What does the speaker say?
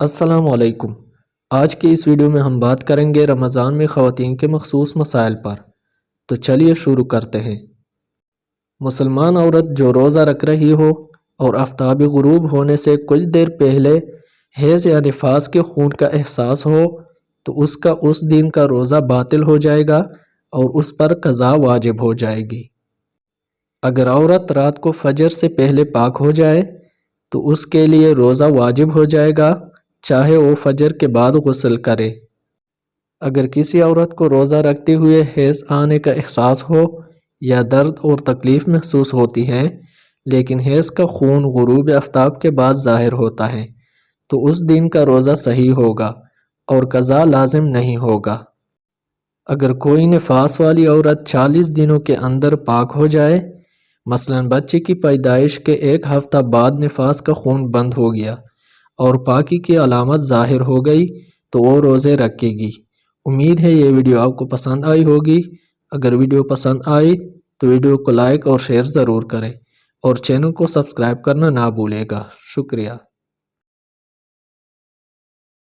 السلام علیکم۔ آج کی اس ویڈیو میں ہم بات کریں گے رمضان میں خواتین کے مخصوص مسائل پر۔ تو چلیے شروع کرتے ہیں۔ مسلمان عورت جو روزہ رکھ رہی ہو اور آفتاب غروب ہونے سے کچھ دیر پہلے حیض یا نفاس کے خون کا احساس ہو تو اس کا اس دن کا روزہ باطل ہو جائے گا اور اس پر قضا واجب ہو جائے گی۔ اگر عورت رات کو فجر سے پہلے پاک ہو جائے تو اس کے لیے روزہ واجب ہو جائے گا، چاہے وہ فجر کے بعد غسل کرے۔ اگر کسی عورت کو روزہ رکھتے ہوئے حیض آنے کا احساس ہو یا درد اور تکلیف محسوس ہوتی ہے لیکن حیض کا خون غروب آفتاب کے بعد ظاہر ہوتا ہے تو اس دن کا روزہ صحیح ہوگا اور قضا لازم نہیں ہوگا۔ اگر کوئی نفاس والی عورت 40 دنوں کے اندر پاک ہو جائے، مثلا بچے کی پیدائش کے ایک ہفتہ بعد نفاس کا خون بند ہو گیا اور پاکی کی علامت ظاہر ہو گئی تو وہ روزے رکھے گی۔ امید ہے یہ ویڈیو آپ کو پسند آئی ہوگی۔ اگر ویڈیو پسند آئی تو ویڈیو کو لائک اور شیئر ضرور کریں اور چینل کو سبسکرائب کرنا نہ بھولے گا۔ شکریہ۔